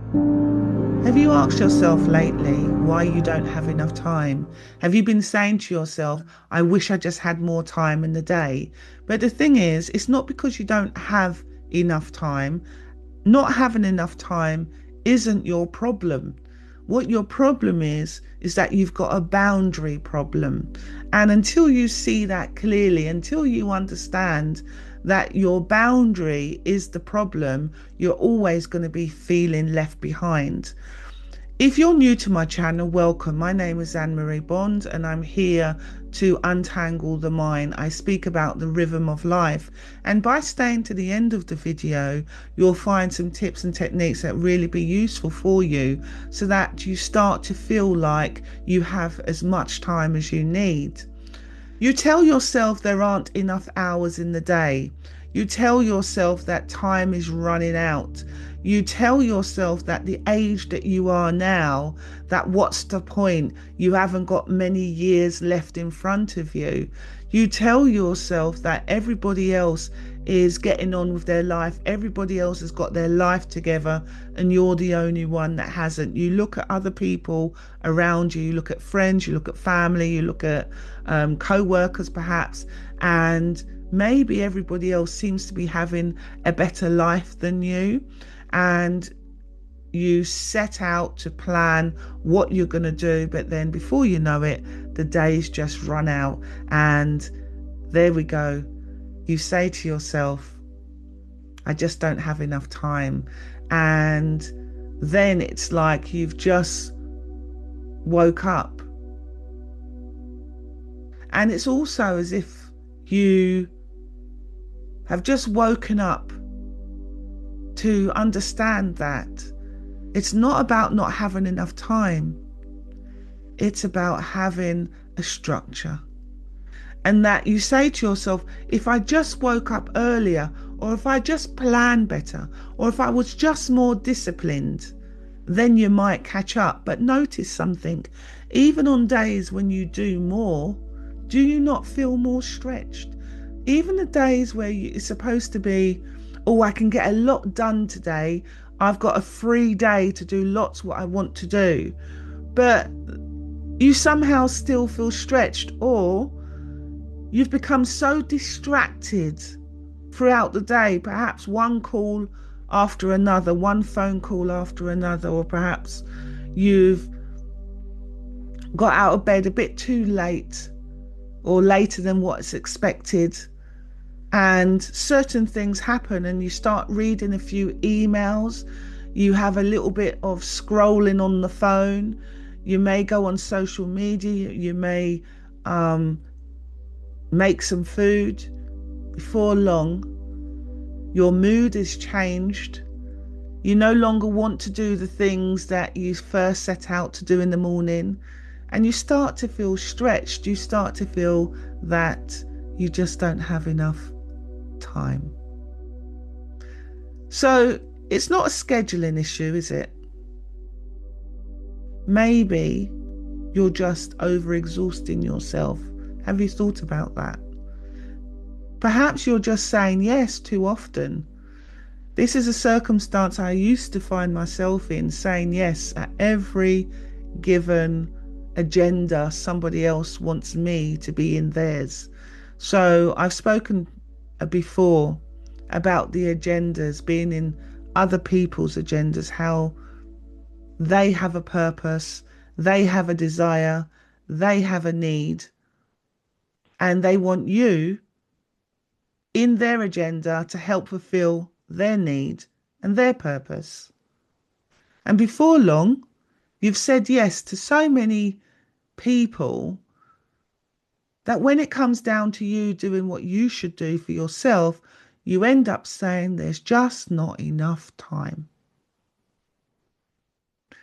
Have you asked yourself lately why you don't have enough time? Have you been saying to yourself, I wish I just had more time in the day? But the thing is, it's not because you don't have enough time. Not having enough time isn't your problem. What your problem is that you've got a boundary problem. And until you see that clearly, until you understand that your boundary is the problem, you're always going to be feeling left behind. If you're new to my channel, welcome. My name is Anne Marie Bond, and I'm here to untangle the mind. I speak about the rhythm of life, and by staying to the end of the video, you'll find some tips and techniques that really be useful for you so that you start to feel like you have as much time as you need. You tell yourself there aren't enough hours in the day. You tell yourself that time is running out. You tell yourself that the age that you are now, that what's the point? You haven't got many years left in front of you. You tell yourself that everybody else is getting on with their life. Everybody else has got their life together and you're the only one that hasn't. You look at other people around you, you look at friends, you look at family, you look at co-workers perhaps, and maybe everybody else seems to be having a better life than you. And you set out to plan what you're going to do, but then before you know it, the days just run out. And there we go. You say to yourself, I just don't have enough time. And then it's like you've just woke up. And it's also as if you have just woken up to understand that it's not about not having enough time. It's about having a structure. And that you say to yourself, if I just woke up earlier, or if I just planned better, or if I was just more disciplined, then you might catch up. But notice something, even on days when you do more, do you not feel more stretched? Even the days where it's supposed to be, oh, I can get a lot done today. I've got a free day to do lots what I want to do. But you somehow still feel stretched, or you've become so distracted throughout the day, perhaps one call after another, one phone call after another, or perhaps you've got out of bed a bit too late or later than what's expected. And certain things happen and you start reading a few emails, you have a little bit of scrolling on the phone, you may go on social media, you may make some food. Before long, your mood is changed. You no longer want to do the things that you first set out to do in the morning, and you start to feel stretched. You start to feel that you just don't have enough time. So it's not a scheduling issue, is it? Maybe you're just overexhausting yourself. Have you thought about that? Perhaps you're just saying yes too often. This is a circumstance I used to find myself in, saying yes at every given agenda somebody else wants me to be in theirs. So I've spoken before about the agendas being in other people's agendas, how they have a purpose, they have a desire, they have a need, and they want you in their agenda to help fulfill their need and their purpose. And before long, you've said yes to so many people that when it comes down to you doing what you should do for yourself, you end up saying there's just not enough time.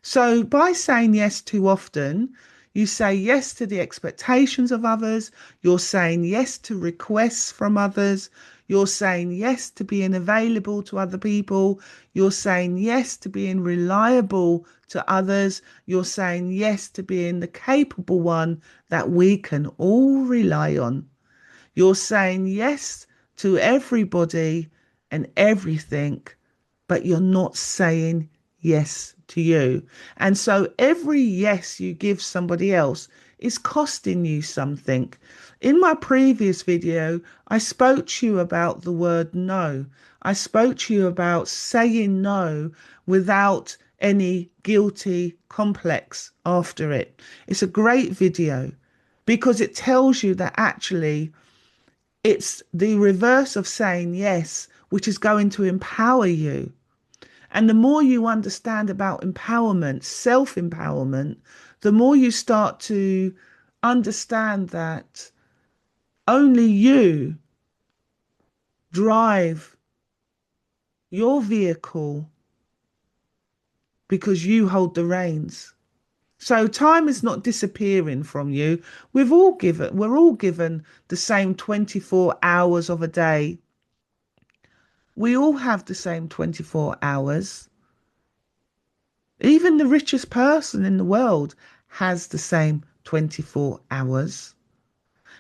So by saying yes too often, you say yes to the expectations of others, you're saying yes to requests from others, you're saying yes to being available to other people, you're saying yes to being reliable to others, you're saying yes to being the capable one that we can all rely on. You're saying yes to everybody and everything, but you're not saying yes to you. And so every yes you give somebody else is costing you something. In my previous video, I spoke to you about the word no. I spoke to you about saying no without any guilty complex after it. It's a great video because it tells you that actually it's the reverse of saying yes, which is going to empower you. And the more you understand about empowerment, self empowerment, the more you start to understand that only you drive your vehicle because you hold the reins. So time is not disappearing from you. We're all given the same 24 hours of a day. We all have the same 24 hours. Even the richest person in the world has the same 24 hours.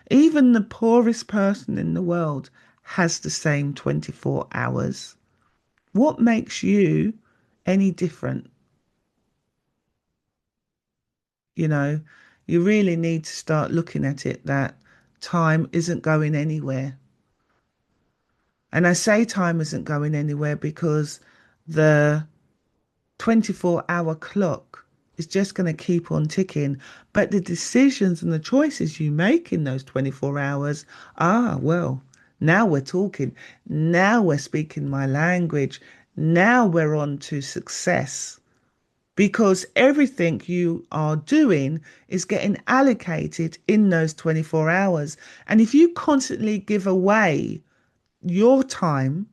Even the poorest person in the world has the same 24 hours. What makes you any different? You know, you really need to start looking at it that time isn't going anywhere. And I say time isn't going anywhere because the 24-hour clock is just going to keep on ticking. But the decisions and the choices you make in those 24 hours, well, now we're talking. Now we're speaking my language. Now we're on to success. Because everything you are doing is getting allocated in those 24 hours. And if you constantly give away your time,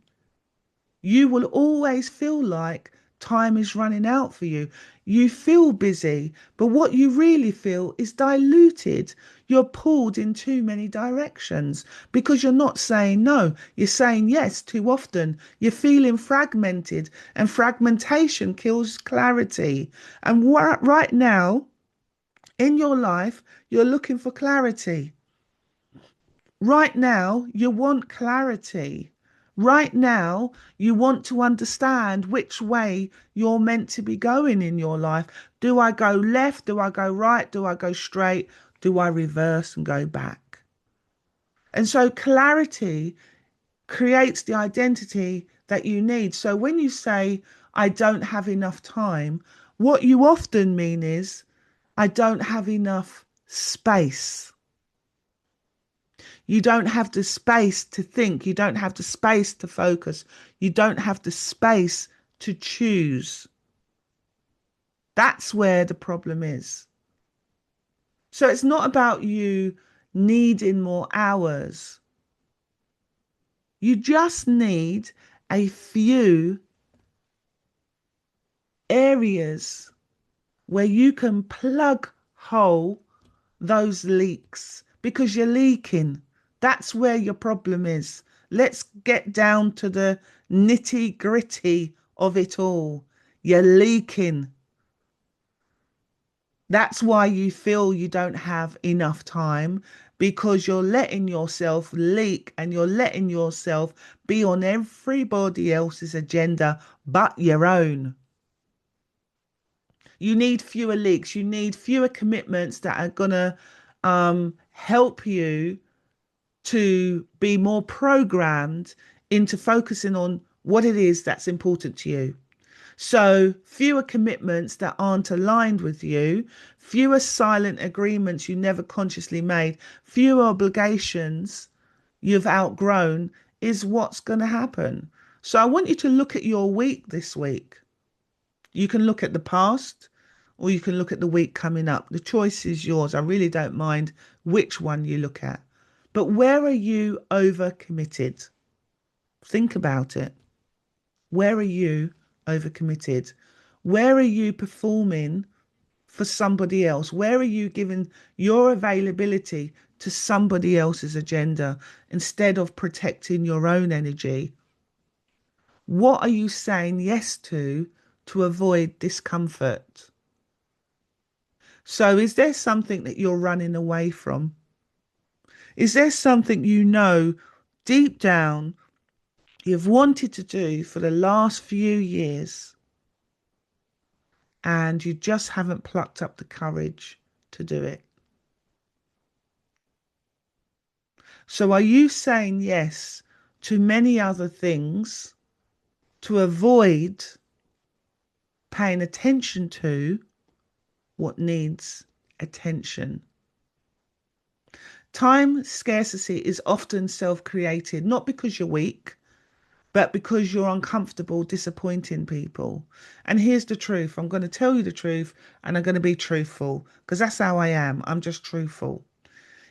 you will always feel like time is running out for you. You feel busy, but what you really feel is diluted. You're pulled in too many directions because you're not saying no. You're saying yes too often. You're feeling fragmented, and fragmentation kills clarity. And right now in your life, you're looking for clarity. Right now, you want clarity. Right now, you want to understand which way you're meant to be going in your life. Do I go left? Do I go right? Do I go straight? Do I reverse and go back? And so clarity creates the identity that you need. So when you say, I don't have enough time, what you often mean is, I don't have enough space. You don't have the space to think. You don't have the space to focus. You don't have the space to choose. That's where the problem is. So it's not about you needing more hours. You just need a few areas where you can plug hole those leaks because you're leaking. That's where your problem is. Let's get down to the nitty gritty of it all. You're leaking. That's why you feel you don't have enough time because you're letting yourself leak and you're letting yourself be on everybody else's agenda but your own. You need fewer leaks. You need fewer commitments that are going to help you to be more programmed into focusing on what it is that's important to you. So fewer commitments that aren't aligned with you, fewer silent agreements you never consciously made, fewer obligations you've outgrown is what's going to happen. So I want you to look at your week this week. You can look at the past or you can look at the week coming up. The choice is yours. I really don't mind which one you look at. But where are you overcommitted? Think about it. Where are you overcommitted? Where are you performing for somebody else? Where are you giving your availability to somebody else's agenda instead of protecting your own energy? What are you saying yes to avoid discomfort? So is there something that you're running away from? Is there something you know deep down you've wanted to do for the last few years, and you just haven't plucked up the courage to do it. So are you saying yes to many other things to avoid paying attention to what needs attention? Time scarcity is often self-created, not because you're weak, but because you're uncomfortable disappointing people. And here's the truth. I'm going to tell you the truth, and I'm going to be truthful, because that's how I am. I'm just truthful.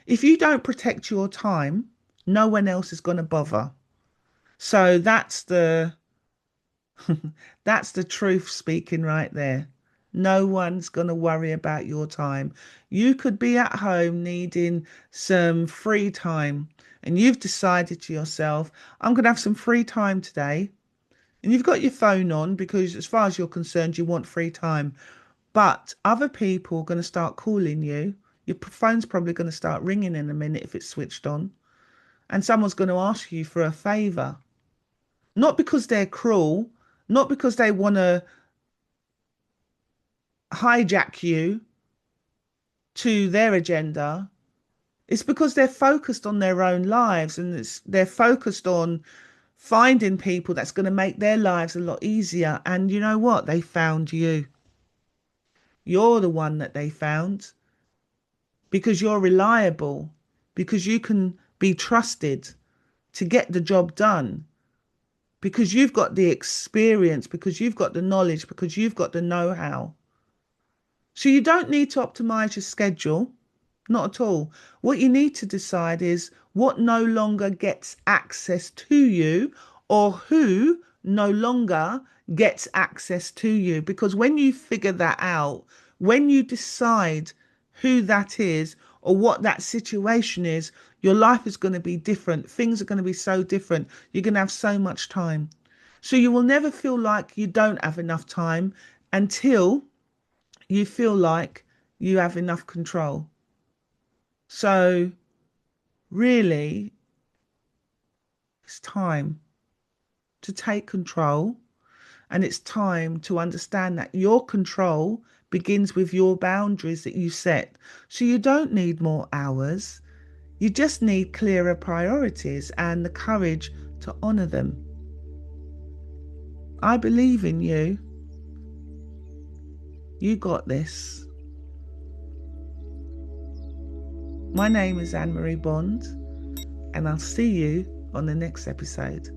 If you don't protect your time, no one else is going to bother. So that's the truth speaking right there. No one's going to worry about your time. You could be at home needing some free time, and you've decided to yourself, I'm going to have some free time today. And you've got your phone on because, as far as you're concerned, you want free time. But other people are going to start calling you. Your phone's probably going to start ringing in a minute if it's switched on. And someone's going to ask you for a favor. Not because they're cruel, not because they want to hijack you to their agenda. It's because they're focused on their own lives, and they're focused on finding people that's going to make their lives a lot easier. And you know what? They found you. You're the one that they found because you're reliable, because you can be trusted to get the job done, because you've got the experience, because you've got the knowledge, because you've got the know-how. So you don't need to optimize your schedule, not at all. What you need to decide is what no longer gets access to you, or who no longer gets access to you. Because when you figure that out, when you decide who that is or what that situation is, your life is going to be different. Things are going to be so different. You're going to have so much time. So you will never feel like you don't have enough time until you feel like you have enough control. So really, it's time to take control, and it's time to understand that your control begins with your boundaries that you set. So you don't need more hours. You just need clearer priorities and the courage to honor them. I believe in you. You got this. My name is Anne Marie Bond, and I'll see you on the next episode.